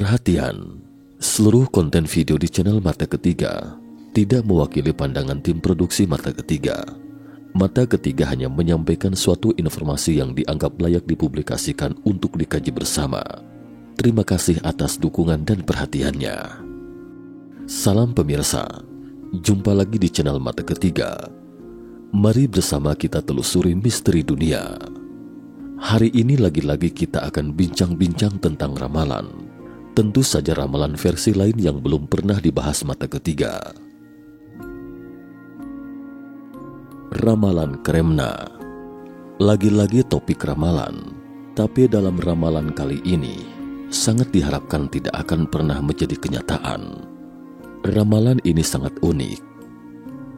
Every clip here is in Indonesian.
Perhatian, seluruh konten video di channel Mata Ketiga tidak mewakili pandangan tim produksi Mata Ketiga. Mata Ketiga hanya menyampaikan suatu informasi yang dianggap layak dipublikasikan untuk dikaji bersama. Terima kasih atas dukungan dan perhatiannya. Salam pemirsa, jumpa lagi di channel Mata Ketiga. Mari bersama kita telusuri misteri dunia. Hari ini lagi-lagi kita akan bincang-bincang tentang ramalan. Tentu saja ramalan versi lain yang belum pernah dibahas Mata Ketiga. Ramalan Kremna. Lagi-lagi topik ramalan, tapi dalam ramalan kali ini sangat diharapkan tidak akan pernah menjadi kenyataan. Ramalan ini sangat unik.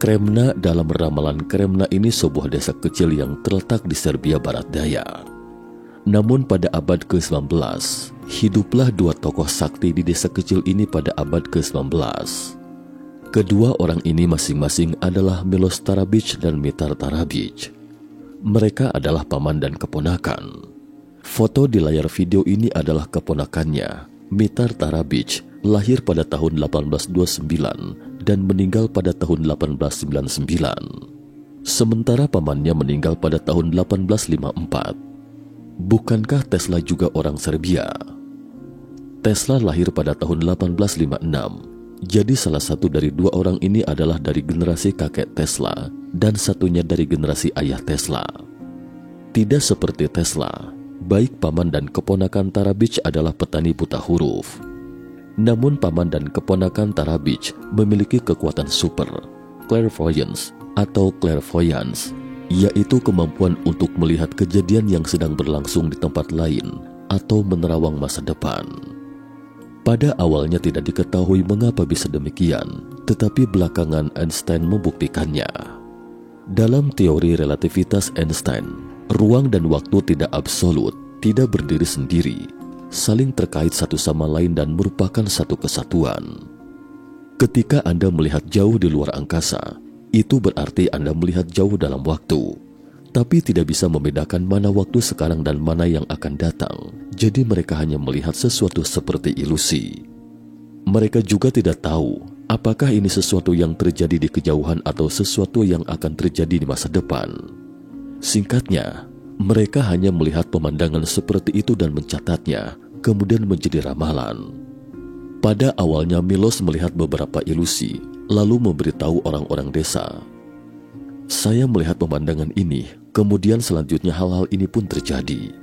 Kremna, dalam ramalan Kremna ini sebuah desa kecil yang terletak di Serbia Barat Daya. Namun pada abad ke-19, hiduplah dua tokoh sakti di desa kecil ini pada abad ke-19. Kedua orang ini masing-masing adalah Miloš Tarabić dan Mitar Tarabić. Mereka adalah paman dan keponakan. Foto di layar video ini adalah keponakannya, Mitar Tarabić, lahir pada tahun 1829 dan meninggal pada tahun 1899. Sementara pamannya meninggal pada tahun 1854. Bukankah Tesla juga orang Serbia? Tesla lahir pada tahun 1856. Jadi salah satu dari dua orang ini adalah dari generasi kakek Tesla dan satunya dari generasi ayah Tesla. Tidak seperti Tesla, baik paman dan keponakan Tarabić adalah petani buta huruf. Namun paman dan keponakan Tarabić memiliki kekuatan super, clairvoyance atau clairvoyance, yaitu kemampuan untuk melihat kejadian yang sedang berlangsung di tempat lain atau menerawang masa depan. Pada awalnya tidak diketahui mengapa bisa demikian, tetapi belakangan Einstein membuktikannya. Dalam teori relativitas Einstein, ruang dan waktu tidak absolut, tidak berdiri sendiri, saling terkait satu sama lain dan merupakan satu kesatuan. Ketika Anda melihat jauh di luar angkasa, itu berarti Anda melihat jauh dalam waktu, tapi tidak bisa membedakan mana waktu sekarang dan mana yang akan datang. Jadi mereka hanya melihat sesuatu seperti ilusi. Mereka juga tidak tahu apakah ini sesuatu yang terjadi di kejauhan atau sesuatu yang akan terjadi di masa depan. Singkatnya, mereka hanya melihat pemandangan seperti itu dan mencatatnya, kemudian menjadi ramalan. Pada awalnya Miloš melihat beberapa ilusi, lalu memberitahu orang-orang desa. Saya melihat pemandangan ini, kemudian selanjutnya hal-hal ini pun terjadi.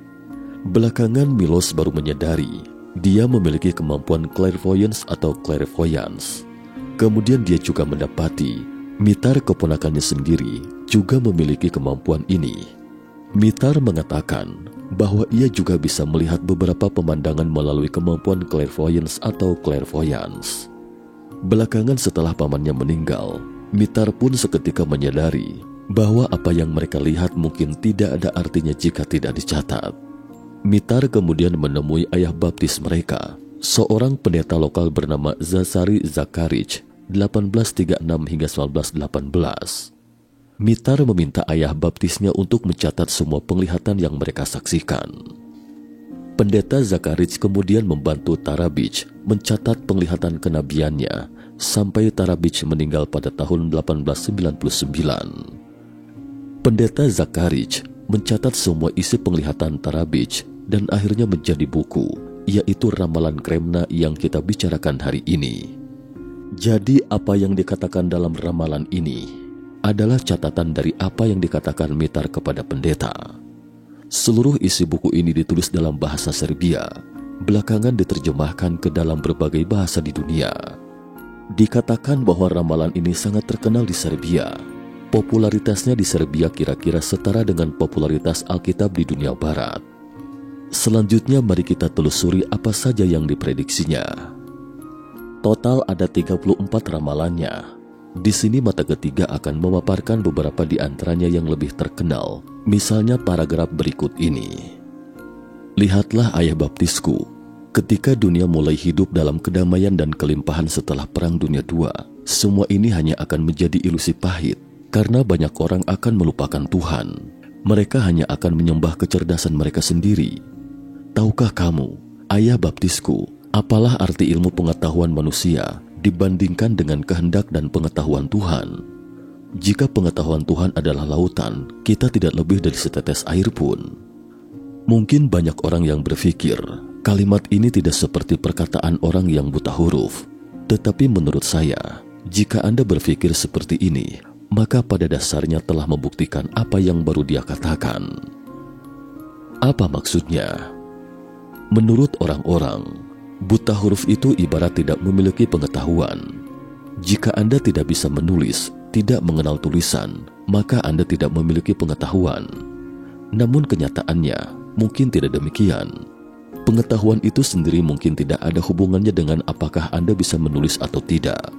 Belakangan Miloš baru menyadari dia memiliki kemampuan clairvoyance atau clairvoyance. Kemudian dia juga mendapati Mitar, keponakannya sendiri, juga memiliki kemampuan ini. Mitar mengatakan bahwa ia juga bisa melihat beberapa pemandangan melalui kemampuan clairvoyance atau clairvoyance. Belakangan setelah pamannya meninggal, Mitar pun seketika menyadari bahwa apa yang mereka lihat mungkin tidak ada artinya jika tidak dicatat. Mitar kemudian menemui ayah baptis mereka, seorang pendeta lokal bernama Zasari Zakarić, 1836 hingga 1918. Mitar meminta ayah baptisnya untuk mencatat semua penglihatan yang mereka saksikan. Pendeta Zakarić kemudian membantu Tarabić mencatat penglihatan kenabiannya sampai Tarabić meninggal pada tahun 1899. Pendeta Zakarić mencatat semua isi penglihatan Tarabić dan akhirnya menjadi buku, yaitu Ramalan Kremna yang kita bicarakan hari ini. Jadi apa yang dikatakan dalam ramalan ini adalah catatan dari apa yang dikatakan Mitar kepada pendeta. Seluruh isi buku ini ditulis dalam bahasa Serbia, belakangan diterjemahkan ke dalam berbagai bahasa di dunia. Dikatakan bahwa ramalan ini sangat terkenal di Serbia. Popularitasnya di Serbia kira-kira setara dengan popularitas Alkitab di dunia barat. Selanjutnya mari kita telusuri apa saja yang diprediksinya. Total ada 34 ramalannya. Di sini Mata Ketiga akan memaparkan beberapa di antaranya yang lebih terkenal, misalnya paragraf berikut ini. Lihatlah ayah baptisku, ketika dunia mulai hidup dalam kedamaian dan kelimpahan setelah Perang Dunia II, semua ini hanya akan menjadi ilusi pahit, karena banyak orang akan melupakan Tuhan. Mereka hanya akan menyembah kecerdasan mereka sendiri. Tahukah kamu, ayah baptisku, Apalah arti ilmu pengetahuan manusia dibandingkan dengan kehendak dan pengetahuan Tuhan? Jika pengetahuan Tuhan adalah lautan, kita tidak lebih dari setetes air pun. Mungkin banyak orang yang berpikir kalimat ini tidak seperti perkataan orang yang buta huruf. Tetapi menurut saya, jika Anda berpikir seperti ini, maka pada dasarnya telah membuktikan apa yang baru dia katakan. Apa maksudnya? Menurut orang-orang, buta huruf itu ibarat tidak memiliki pengetahuan. Jika Anda tidak bisa menulis, tidak mengenal tulisan, maka Anda tidak memiliki pengetahuan. Namun kenyataannya mungkin tidak demikian. Pengetahuan itu sendiri mungkin tidak ada hubungannya dengan apakah Anda bisa menulis atau tidak.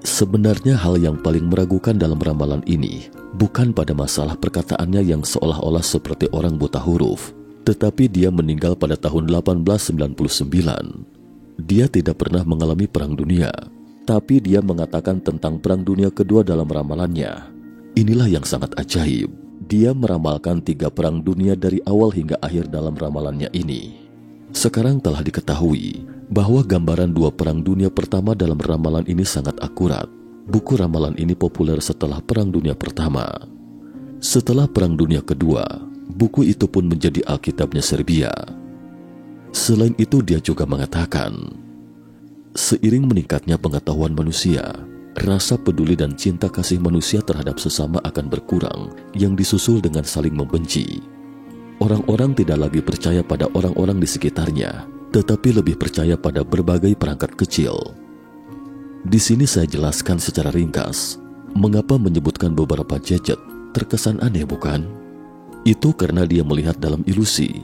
Sebenarnya hal yang paling meragukan dalam ramalan ini bukan pada masalah perkataannya yang seolah-olah seperti orang buta huruf, tetapi dia meninggal pada tahun 1899. Dia tidak pernah mengalami perang dunia, tapi dia mengatakan tentang perang dunia kedua dalam ramalannya. Inilah yang sangat ajaib. Dia meramalkan 3 perang dunia dari awal hingga akhir dalam ramalannya ini. Sekarang telah diketahui bahwa gambaran 2 perang dunia pertama dalam ramalan ini sangat akurat. Buku ramalan ini populer setelah Perang Dunia Pertama. Setelah Perang Dunia Kedua, buku itu pun menjadi Alkitabnya Serbia. Selain itu dia juga mengatakan, seiring meningkatnya pengetahuan manusia, rasa peduli dan cinta kasih manusia terhadap sesama akan berkurang, yang disusul dengan saling membenci. Orang-orang tidak lagi percaya pada orang-orang di sekitarnya, tetapi lebih percaya pada berbagai perangkat kecil. Di sini saya jelaskan secara ringkas, mengapa menyebutkan beberapa gadget terkesan aneh, bukan? Itu karena dia melihat dalam ilusi,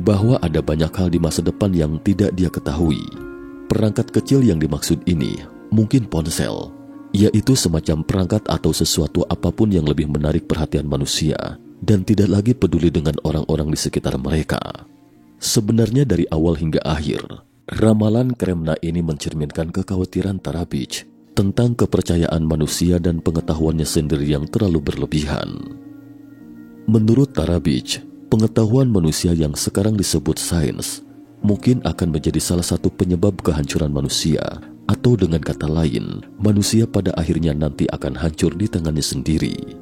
bahwa ada banyak hal di masa depan yang tidak dia ketahui. Perangkat kecil yang dimaksud ini mungkin ponsel, yaitu semacam perangkat atau sesuatu apapun yang lebih menarik perhatian manusia dan tidak lagi peduli dengan orang-orang di sekitar mereka. Sebenarnya dari awal hingga akhir, ramalan Kremna ini mencerminkan kekhawatiran Tarabic tentang kepercayaan manusia dan pengetahuannya sendiri yang terlalu berlebihan. Menurut Tarabic, pengetahuan manusia yang sekarang disebut sains mungkin akan menjadi salah satu penyebab kehancuran manusia, atau dengan kata lain, manusia pada akhirnya nanti akan hancur di tangannya sendiri.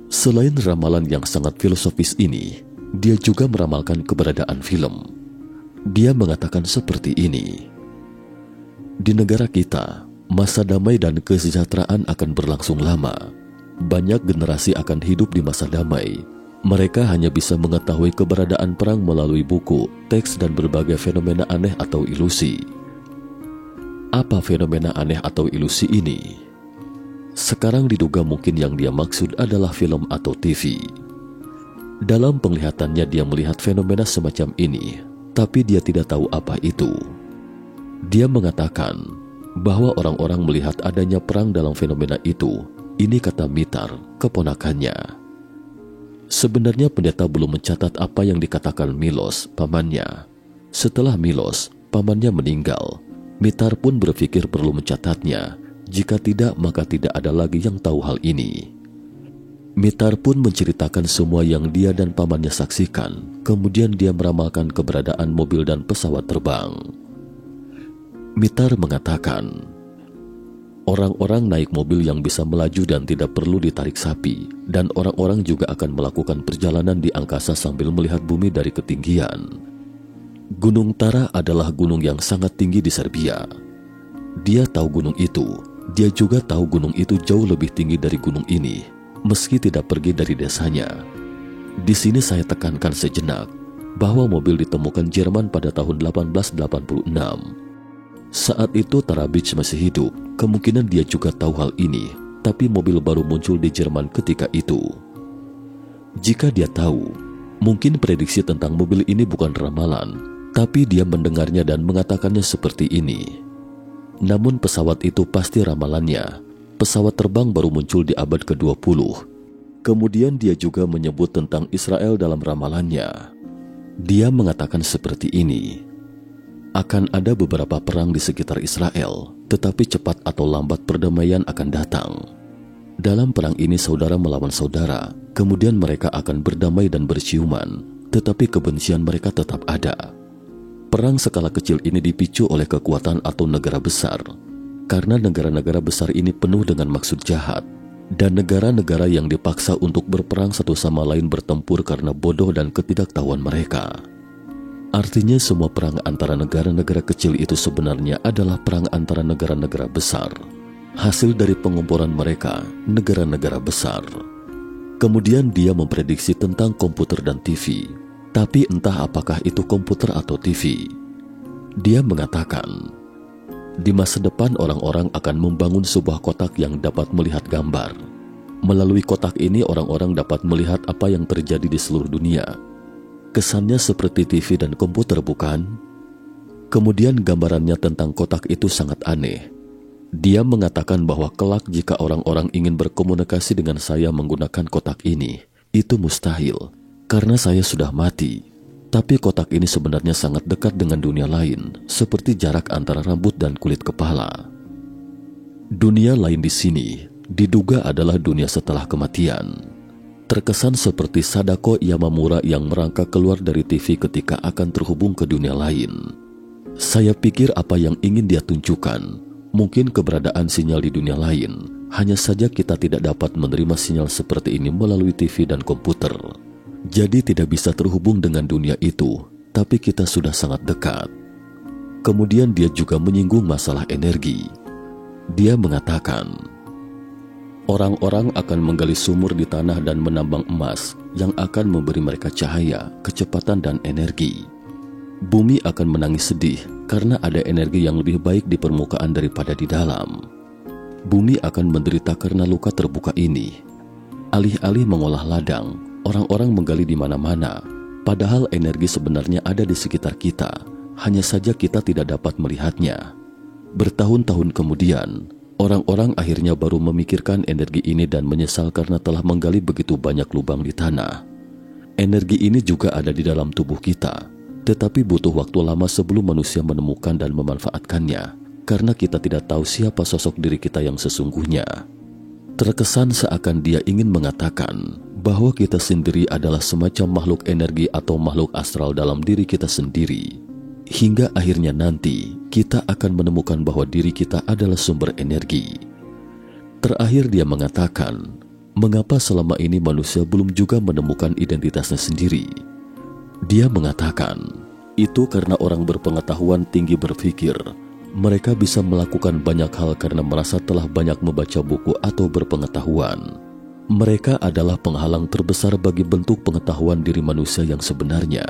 Selain ramalan yang sangat filosofis ini, dia juga meramalkan keberadaan film. Dia mengatakan seperti ini, di negara kita, masa damai dan kesejahteraan akan berlangsung lama. Banyak generasi akan hidup di masa damai. Mereka hanya bisa mengetahui keberadaan perang melalui buku, teks, dan berbagai fenomena aneh atau ilusi. Apa fenomena aneh atau ilusi ini? Sekarang diduga mungkin yang dia maksud adalah film atau TV. Dalam penglihatannya dia melihat fenomena semacam ini, tapi dia tidak tahu apa itu. Dia mengatakan bahwa orang-orang melihat adanya perang dalam fenomena itu. Ini kata Mitar, keponakannya. Sebenarnya pendeta belum mencatat apa yang dikatakan Milos, pamannya. Setelah Milos, pamannya meninggal, Mitar pun berpikir perlu mencatatnya. Jika tidak, maka tidak ada lagi yang tahu hal ini. Mitar pun menceritakan semua yang dia dan pamannya saksikan. Kemudian dia meramalkan keberadaan mobil dan pesawat terbang. Mitar mengatakan, orang-orang naik mobil yang bisa melaju dan tidak perlu ditarik sapi, dan orang-orang juga akan melakukan perjalanan di angkasa sambil melihat bumi dari ketinggian. Gunung Tara adalah gunung yang sangat tinggi di Serbia. Dia tahu gunung itu. Dia juga tahu gunung itu jauh lebih tinggi dari gunung ini, meski tidak pergi dari desanya. Di sini saya tekankan sejenak bahwa mobil ditemukan Jerman pada tahun 1886. Saat itu Tarabic masih hidup. Kemungkinan dia juga tahu hal ini, tapi mobil baru muncul di Jerman ketika itu. Jika dia tahu, mungkin prediksi tentang mobil ini bukan ramalan, tapi dia mendengarnya dan mengatakannya seperti ini. Namun pesawat itu pasti ramalannya. Pesawat terbang baru muncul di abad ke-20. Kemudian dia juga menyebut tentang Israel dalam ramalannya. Dia mengatakan seperti ini. Akan ada beberapa perang di sekitar Israel, tetapi cepat atau lambat perdamaian akan datang. Dalam perang ini saudara melawan saudara, kemudian mereka akan berdamai dan berciuman, tetapi kebencian mereka tetap ada. Perang skala kecil ini dipicu oleh kekuatan atau negara besar, karena negara-negara besar ini penuh dengan maksud jahat, dan negara-negara yang dipaksa untuk berperang satu sama lain bertempur karena bodoh dan ketidaktahuan mereka. Artinya semua perang antara negara-negara kecil itu sebenarnya adalah perang antara negara-negara besar, hasil dari pengomporan mereka, negara-negara besar. Kemudian dia memprediksi tentang komputer dan TV, tapi entah apakah itu komputer atau TV. Dia mengatakan, di masa depan orang-orang akan membangun sebuah kotak yang dapat melihat gambar. Melalui kotak ini orang-orang dapat melihat apa yang terjadi di seluruh dunia. Kesannya seperti TV dan komputer, bukan? Kemudian gambarannya tentang kotak itu sangat aneh. Dia mengatakan bahwa kelak jika orang-orang ingin berkomunikasi dengan saya menggunakan kotak ini, itu mustahil, karena saya sudah mati. Tapi kotak ini sebenarnya sangat dekat dengan dunia lain, seperti jarak antara rambut dan kulit kepala. Dunia lain di sini diduga adalah dunia setelah kematian. Terkesan seperti Sadako Yamamura yang merangkak keluar dari TV ketika akan terhubung ke dunia lain. Saya pikir apa yang ingin dia tunjukkan, mungkin keberadaan sinyal di dunia lain. Hanya saja kita tidak dapat menerima sinyal seperti ini melalui TV dan komputer. Jadi tidak bisa terhubung dengan dunia itu, tapi kita sudah sangat dekat. Kemudian dia juga menyinggung masalah energi. Dia mengatakan, orang-orang akan menggali sumur di tanah dan menambang emas yang akan memberi mereka cahaya, kecepatan, dan energi. Bumi akan menangis sedih karena ada energi yang lebih baik di permukaan daripada di dalam. Bumi akan menderita karena luka terbuka ini. Alih-alih mengolah ladang, orang-orang menggali di mana-mana, padahal energi sebenarnya ada di sekitar kita, hanya saja kita tidak dapat melihatnya. Bertahun-tahun kemudian, orang-orang akhirnya baru memikirkan energi ini dan menyesal karena telah menggali begitu banyak lubang di tanah. Energi ini juga ada di dalam tubuh kita, tetapi butuh waktu lama sebelum manusia menemukan dan memanfaatkannya, karena kita tidak tahu siapa sosok diri kita yang sesungguhnya. Terkesan seakan dia ingin mengatakan bahwa kita sendiri adalah semacam makhluk energi atau makhluk astral dalam diri kita sendiri. Hingga akhirnya nanti kita akan menemukan bahwa diri kita adalah sumber energi. Terakhir dia mengatakan, mengapa selama ini manusia belum juga menemukan identitasnya sendiri? Dia mengatakan, itu karena orang berpengetahuan tinggi berpikir, mereka bisa melakukan banyak hal karena merasa telah banyak membaca buku atau berpengetahuan. Mereka adalah penghalang terbesar bagi bentuk pengetahuan diri manusia yang sebenarnya.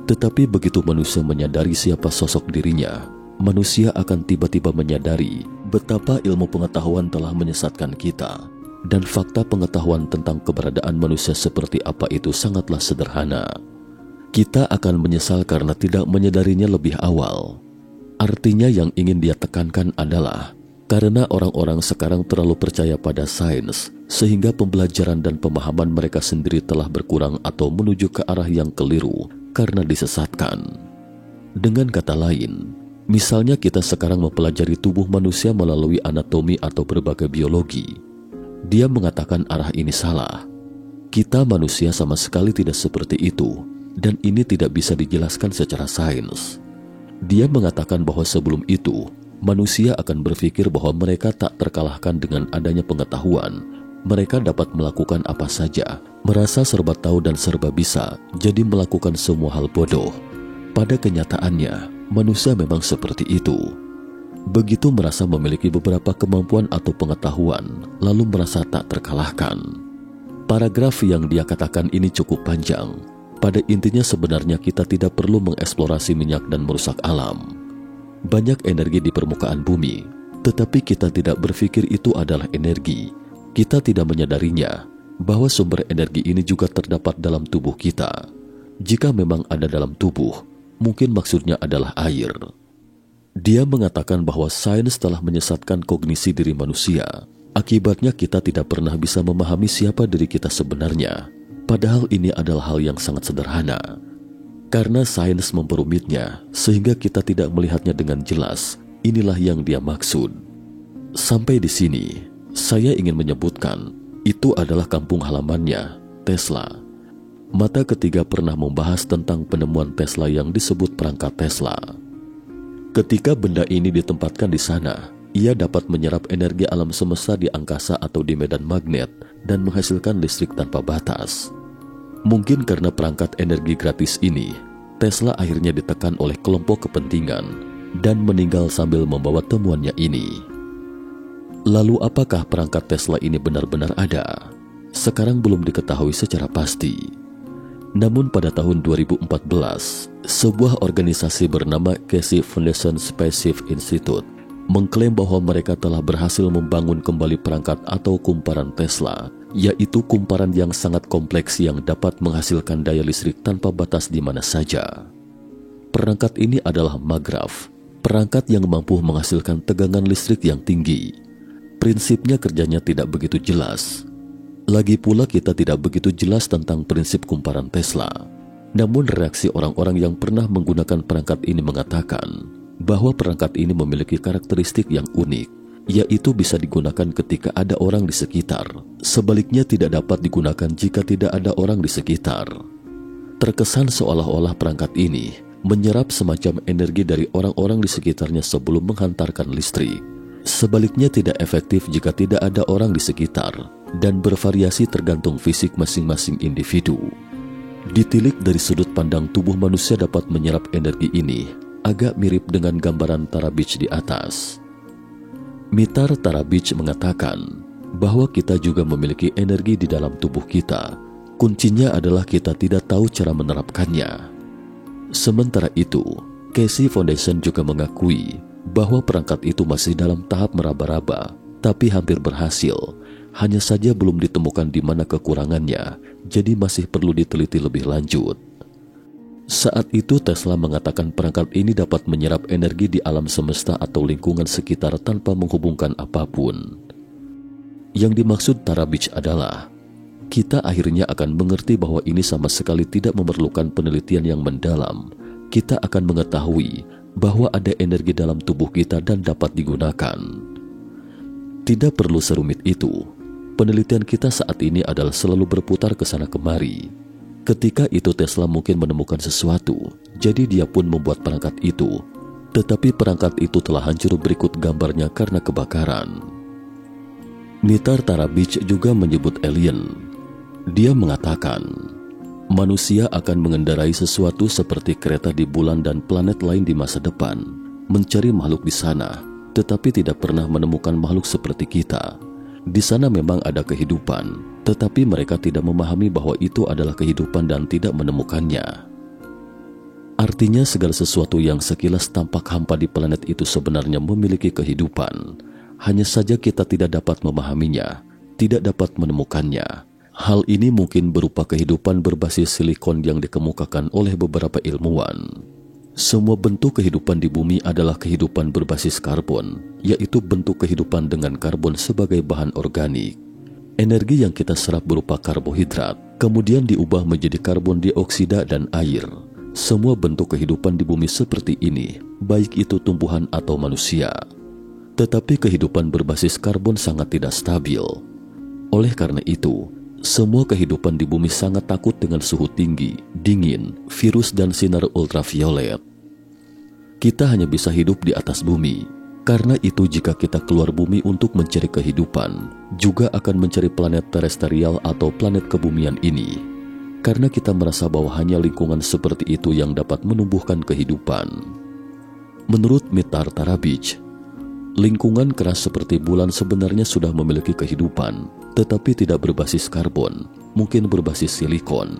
Tetapi begitu manusia menyadari siapa sosok dirinya, manusia akan tiba-tiba menyadari betapa ilmu pengetahuan telah menyesatkan kita, dan fakta pengetahuan tentang keberadaan manusia seperti apa itu sangatlah sederhana. Kita akan menyesal karena tidak menyadarinya lebih awal. Artinya yang ingin dia tekankan adalah karena orang-orang sekarang terlalu percaya pada sains, sehingga pembelajaran dan pemahaman mereka sendiri telah berkurang atau menuju ke arah yang keliru karena disesatkan. Dengan kata lain, misalnya kita sekarang mempelajari tubuh manusia melalui anatomi atau berbagai biologi. Dia mengatakan arah ini salah. Kita manusia sama sekali tidak seperti itu, dan ini tidak bisa dijelaskan secara sains. Dia mengatakan bahwa sebelum itu, manusia akan berpikir bahwa mereka tak terkalahkan dengan adanya pengetahuan. Mereka dapat melakukan apa saja, merasa serba tahu dan serba bisa, jadi melakukan semua hal bodoh. Pada kenyataannya, manusia memang seperti itu. Begitu merasa memiliki beberapa kemampuan atau pengetahuan, lalu merasa tak terkalahkan. Paragraf yang dia katakan ini cukup panjang. Pada intinya sebenarnya kita tidak perlu mengeksplorasi minyak dan merusak alam. Banyak energi di permukaan bumi, tetapi kita tidak berpikir itu adalah energi. Kita tidak menyadarinya bahwa sumber energi ini juga terdapat dalam tubuh kita. Jika memang ada dalam tubuh, mungkin maksudnya adalah air. Dia mengatakan bahwa sains telah menyesatkan kognisi diri manusia. Akibatnya kita tidak pernah bisa memahami siapa diri kita sebenarnya. Padahal ini adalah hal yang sangat sederhana. Karena sains memperumitnya, sehingga kita tidak melihatnya dengan jelas. Inilah yang dia maksud. Sampai di sini, saya ingin menyebutkan, itu adalah kampung halamannya, Tesla. Mata ketiga pernah membahas tentang penemuan Tesla yang disebut perangkat Tesla. Ketika benda ini ditempatkan di sana, ia dapat menyerap energi alam semesta di angkasa atau di medan magnet dan menghasilkan listrik tanpa batas. Mungkin karena perangkat energi gratis ini, Tesla akhirnya ditekan oleh kelompok kepentingan dan meninggal sambil membawa temuannya ini. Lalu apakah perangkat Tesla ini benar-benar ada? Sekarang belum diketahui secara pasti. Namun pada tahun 2014, sebuah organisasi bernama Casey Foundation Space Institute mengklaim bahwa mereka telah berhasil membangun kembali perangkat atau kumparan Tesla, yaitu kumparan yang sangat kompleks yang dapat menghasilkan daya listrik tanpa batas di mana saja. Perangkat ini adalah Magrav, perangkat yang mampu menghasilkan tegangan listrik yang tinggi. Prinsipnya kerjanya tidak begitu jelas. Lagi pula kita tidak begitu jelas tentang prinsip kumparan Tesla. Namun reaksi orang-orang yang pernah menggunakan perangkat ini mengatakan bahwa perangkat ini memiliki karakteristik yang unik, yaitu bisa digunakan ketika ada orang di sekitar. Sebaliknya tidak dapat digunakan jika tidak ada orang di sekitar. Terkesan seolah-olah perangkat ini menyerap semacam energi dari orang-orang di sekitarnya sebelum menghantarkan listrik. Sebaliknya tidak efektif jika tidak ada orang di sekitar, dan bervariasi tergantung fisik masing-masing individu. Ditilik dari sudut pandang tubuh manusia dapat menyerap energi ini, agak mirip dengan gambaran Tara Beach di atas. Mitar Tara Beach mengatakan bahwa kita juga memiliki energi di dalam tubuh kita. Kuncinya adalah kita tidak tahu cara menerapkannya. Sementara itu, Casey Foundation juga mengakui bahwa perangkat itu masih dalam tahap meraba-raba, tapi hampir berhasil. Hanya saja belum ditemukan di mana kekurangannya, jadi masih perlu diteliti lebih lanjut. Saat itu Tesla mengatakan perangkat ini dapat menyerap energi di alam semesta atau lingkungan sekitar tanpa menghubungkan apapun. Yang dimaksud Tara Beach adalah, kita akhirnya akan mengerti bahwa ini sama sekali tidak memerlukan penelitian yang mendalam. Kita akan mengetahui bahwa ada energi dalam tubuh kita dan dapat digunakan. Tidak perlu serumit itu. Penelitian kita saat ini adalah selalu berputar ke sana kemari. Ketika itu Tesla mungkin menemukan sesuatu, jadi dia pun membuat perangkat itu. Tetapi perangkat itu telah hancur berikut gambarnya karena kebakaran. Mitar Tara Beach juga menyebut alien. Dia mengatakan, manusia akan mengendarai sesuatu seperti kereta di bulan dan planet lain di masa depan, mencari makhluk di sana, tetapi tidak pernah menemukan makhluk seperti kita. Di sana memang ada kehidupan, tetapi mereka tidak memahami bahwa itu adalah kehidupan dan tidak menemukannya. Artinya segala sesuatu yang sekilas tampak hampa di planet itu sebenarnya memiliki kehidupan. Hanya saja kita tidak dapat memahaminya, tidak dapat menemukannya. Hal ini mungkin berupa kehidupan berbasis silikon yang dikemukakan oleh beberapa ilmuwan. Semua bentuk kehidupan di bumi adalah kehidupan berbasis karbon, yaitu bentuk kehidupan dengan karbon sebagai bahan organik. Energi yang kita serap berupa karbohidrat, kemudian diubah menjadi karbon dioksida dan air. Semua bentuk kehidupan di bumi seperti ini, baik itu tumbuhan atau manusia. Tetapi kehidupan berbasis karbon sangat tidak stabil. Oleh karena itu, semua kehidupan di bumi sangat takut dengan suhu tinggi, dingin, virus dan sinar ultraviolet. Kita hanya bisa hidup di atas bumi. Karena itu jika kita keluar bumi untuk mencari kehidupan, juga akan mencari planet terestrial atau planet kebumian ini. Karena kita merasa bahwa hanya lingkungan seperti itu yang dapat menumbuhkan kehidupan. Menurut Mitar Tara Beach, lingkungan keras seperti bulan sebenarnya sudah memiliki kehidupan, tetapi tidak berbasis karbon, mungkin berbasis silikon.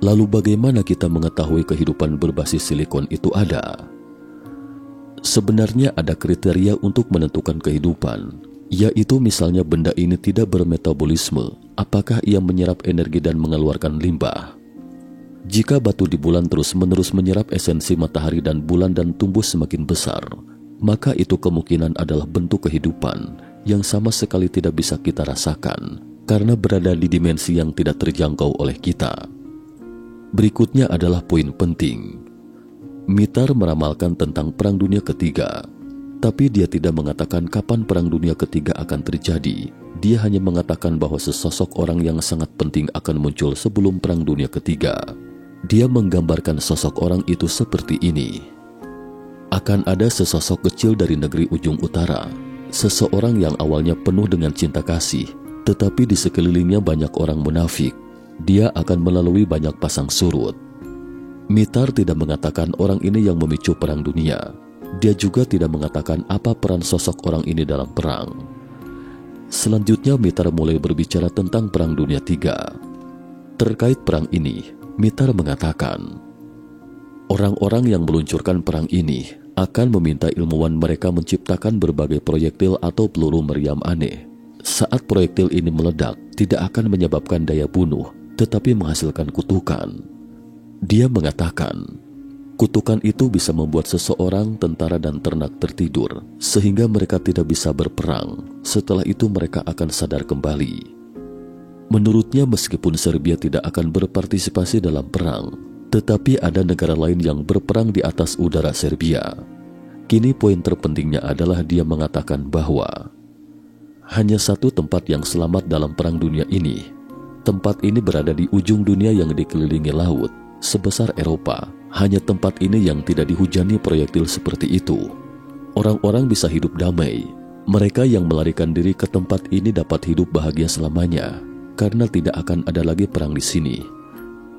Lalu bagaimana kita mengetahui kehidupan berbasis silikon itu ada? Sebenarnya ada kriteria untuk menentukan kehidupan, yaitu misalnya benda ini tidak bermetabolisme, apakah ia menyerap energi dan mengeluarkan limbah. Jika batu di bulan terus-menerus menyerap esensi matahari dan bulan dan tumbuh semakin besar, maka itu kemungkinan adalah bentuk kehidupan yang sama sekali tidak bisa kita rasakan karena berada di dimensi yang tidak terjangkau oleh kita. Berikutnya adalah poin penting. Mitar meramalkan tentang Perang Dunia Ketiga, tapi dia tidak mengatakan kapan Perang Dunia Ketiga akan terjadi. dia hanya mengatakan bahwa sesosok orang yang sangat penting akan muncul sebelum Perang Dunia Ketiga. Dia menggambarkan sosok orang itu seperti ini. Akan ada sesosok kecil dari negeri ujung utara, seseorang yang awalnya penuh dengan cinta kasih, tetapi di sekelilingnya banyak orang munafik. Dia akan melalui banyak pasang surut. Mitar tidak mengatakan orang ini yang memicu Perang Dunia. Dia juga tidak mengatakan apa peran sosok orang ini dalam perang. Selanjutnya Mitar mulai berbicara tentang Perang Dunia III. Terkait perang ini, Mitar mengatakan, orang-orang yang meluncurkan perang ini akan meminta ilmuwan mereka menciptakan berbagai proyektil atau peluru meriam aneh. Saat proyektil ini meledak, tidak akan menyebabkan daya bunuh, tetapi menghasilkan kutukan. Dia mengatakan, kutukan itu bisa membuat seseorang, tentara dan ternak tertidur, sehingga mereka tidak bisa berperang. Setelah itu mereka akan sadar kembali. Menurutnya meskipun Serbia tidak akan berpartisipasi dalam perang, tetapi ada negara lain yang berperang di atas udara Serbia. Kini poin terpentingnya adalah dia mengatakan bahwa hanya satu tempat yang selamat dalam Perang Dunia ini. Tempat ini berada di ujung dunia yang dikelilingi laut, sebesar Eropa. Hanya tempat ini yang tidak dihujani proyektil seperti itu. Orang-orang bisa hidup damai. Mereka yang melarikan diri ke tempat ini dapat hidup bahagia selamanya, karena tidak akan ada lagi perang di sini.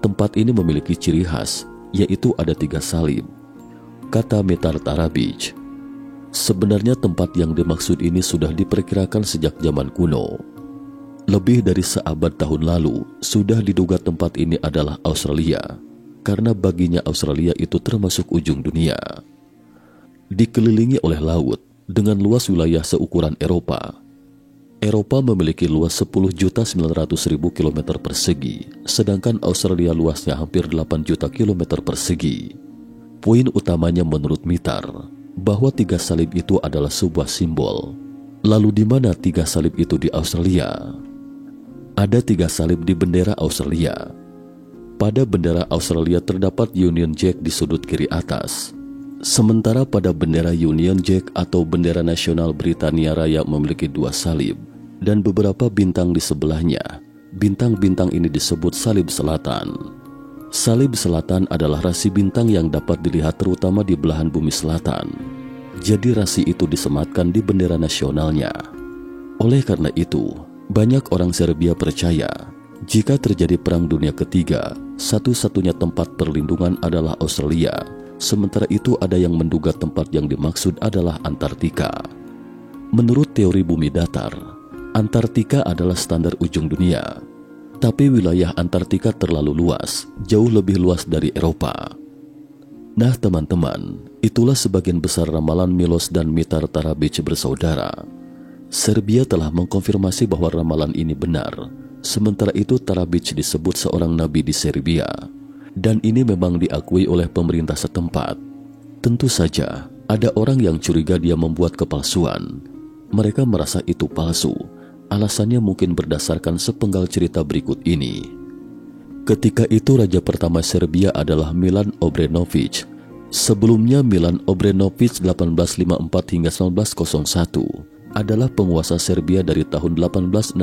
Tempat ini memiliki ciri khas, yaitu ada 3 salib, kata Mitar Tarabic. Sebenarnya tempat yang dimaksud ini sudah diperkirakan sejak zaman kuno. Lebih dari seabad tahun lalu, sudah diduga tempat ini adalah Australia, karena baginya Australia itu termasuk ujung dunia. Dikelilingi oleh laut, dengan luas wilayah seukuran Eropa. Eropa memiliki luas 10.900.000 km persegi, sedangkan Australia luasnya hampir 8 juta km persegi. Poin utamanya menurut Mitar, bahwa 3 salib itu adalah sebuah simbol. Lalu di mana 3 salib itu di Australia? Ada 3 salib di bendera Australia. Pada bendera Australia terdapat Union Jack di sudut kiri atas. Sementara pada bendera Union Jack atau bendera nasional Britania Raya memiliki 2 salib dan beberapa bintang di sebelahnya. Bintang-bintang ini disebut salib selatan. Salib selatan adalah rasi bintang yang dapat dilihat terutama di belahan bumi selatan. Jadi rasi itu disematkan di bendera nasionalnya. Oleh karena itu, banyak orang Serbia percaya jika terjadi Perang Dunia Ketiga, satu-satunya tempat perlindungan adalah Australia. Sementara itu ada yang menduga tempat yang dimaksud adalah Antartika. Menurut teori bumi datar, Antartika adalah standar ujung dunia. Tapi wilayah Antartika terlalu luas, jauh lebih luas dari Eropa. Nah teman-teman, itulah sebagian besar ramalan Milos dan Mitar Tarabic bersaudara. Serbia telah mengkonfirmasi bahwa ramalan ini benar. Sementara itu Tarabic disebut seorang nabi di Serbia, dan ini memang diakui oleh pemerintah setempat. Tentu saja ada orang yang curiga dia membuat kepalsuan. Mereka merasa itu palsu. Alasannya mungkin berdasarkan sepenggal cerita berikut ini. Ketika itu raja pertama Serbia adalah Milan Obrenović. Sebelumnya Milan Obrenović 1854 hingga 1901 adalah penguasa Serbia dari tahun 1868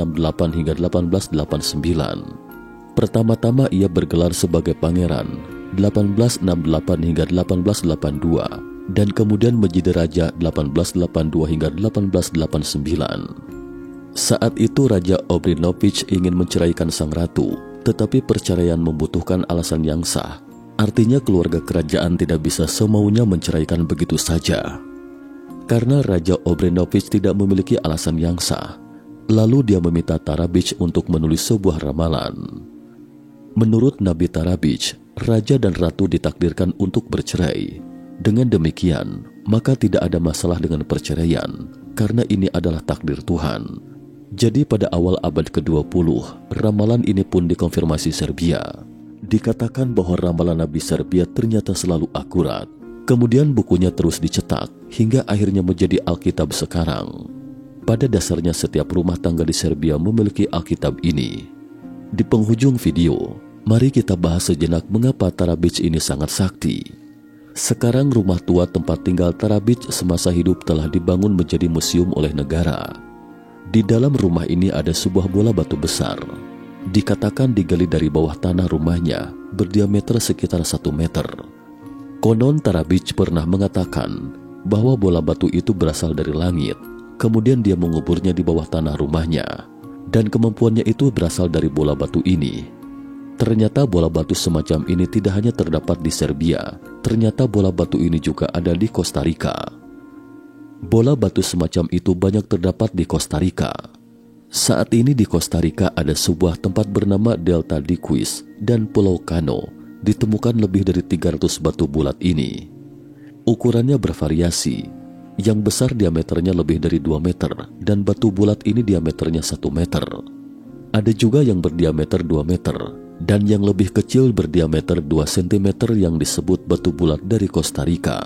hingga 1889. Pertama-tama ia bergelar sebagai pangeran 1868 hingga 1882 dan kemudian menjadi raja 1882 hingga 1889. Saat itu Raja Obrenović ingin menceraikan sang ratu, tetapi perceraian membutuhkan alasan yang sah. Artinya keluarga kerajaan tidak bisa semaunya menceraikan begitu saja. Karena Raja Obrenović tidak memiliki alasan yang sah, lalu dia meminta Tarabic untuk menulis sebuah ramalan. Menurut Nabi Tarabic, raja dan ratu ditakdirkan untuk bercerai. Dengan demikian, maka tidak ada masalah dengan perceraian, karena ini adalah takdir Tuhan. Jadi pada awal abad ke-20, ramalan ini pun dikonfirmasi Serbia. Dikatakan bahwa ramalan Nabi Serbia ternyata selalu akurat. Kemudian bukunya terus dicetak hingga akhirnya menjadi Alkitab sekarang. Pada dasarnya setiap rumah tangga di Serbia memiliki Alkitab ini. Di penghujung video, mari kita bahas sejenak mengapa Tarabic ini sangat sakti. Sekarang rumah tua tempat tinggal Tarabic semasa hidup telah dibangun menjadi museum oleh negara. Di dalam rumah ini ada sebuah bola batu besar. Dikatakan digali dari bawah tanah rumahnya, berdiameter sekitar 1 meter. Konon Tara Beach pernah mengatakan bahwa bola batu itu berasal dari langit. Kemudian dia menguburnya di bawah tanah rumahnya. Dan kemampuannya itu berasal dari bola batu ini. Ternyata bola batu semacam ini tidak hanya terdapat di Serbia. Ternyata bola batu ini juga ada di Costa Rica. Bola batu semacam itu banyak terdapat di Costa Rica. Saat ini di Costa Rica ada sebuah tempat bernama Delta di Quiz dan Pulau Cano. Ditemukan lebih dari 300 batu bulat ini. Ukurannya bervariasi. Yang besar diameternya lebih dari 2 meter dan batu bulat ini diameternya 1 meter. Ada juga yang berdiameter 2 meter dan yang lebih kecil berdiameter 2 cm yang disebut batu bulat dari Costa Rica.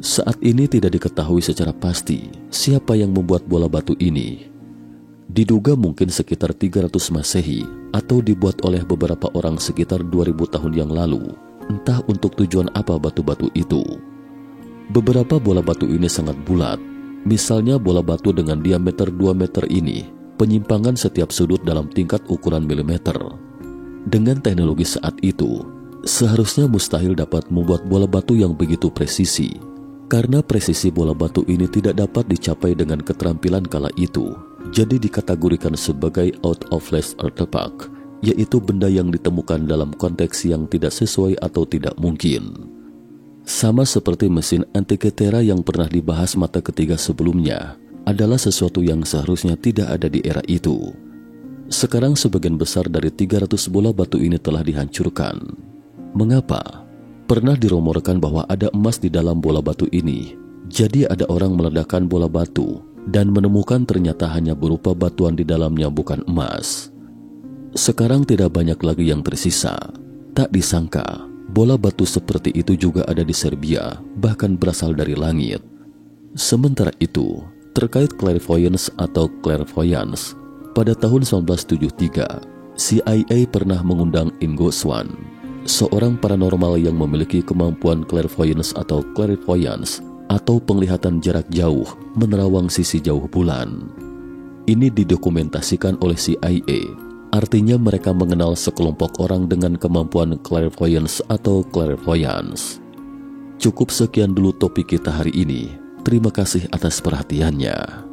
Saat ini tidak diketahui secara pasti siapa yang membuat bola batu ini. Diduga mungkin sekitar 300 Masehi atau dibuat oleh beberapa orang sekitar 2000 tahun yang lalu. Entah untuk tujuan apa batu-batu itu. Beberapa bola batu ini sangat bulat. Misalnya bola batu dengan diameter 2 meter ini, penyimpangan setiap sudut dalam tingkat ukuran milimeter. Dengan teknologi saat itu, seharusnya mustahil dapat membuat bola batu yang begitu presisi. Karena presisi bola batu ini tidak dapat dicapai dengan keterampilan kala itu, jadi dikategorikan sebagai out of place artifact, yaitu benda yang ditemukan dalam konteks yang tidak sesuai atau tidak mungkin. Sama seperti mesin Antikythera yang pernah dibahas mata ketiga sebelumnya, adalah sesuatu yang seharusnya tidak ada di era itu. Sekarang sebagian besar dari 300 bola batu ini telah dihancurkan. Mengapa? Pernah dirumorkan bahwa ada emas di dalam bola batu ini. Jadi ada orang meledakkan bola batu dan menemukan ternyata hanya berupa batuan di dalamnya, bukan emas. Sekarang tidak banyak lagi yang tersisa. Tak disangka, bola batu seperti itu juga ada di Serbia, bahkan berasal dari langit. Sementara itu, terkait clairvoyance atau clairvoyance, pada tahun 1973, CIA pernah mengundang Ingo Swann, seorang paranormal yang memiliki kemampuan clairvoyance atau clairvoyance, atau penglihatan jarak jauh menerawang sisi jauh bulan. Ini didokumentasikan oleh CIA. Artinya mereka mengenal sekelompok orang dengan kemampuan clairvoyance atau clairvoyance. Cukup sekian dulu topik kita hari ini. Terima kasih atas perhatiannya.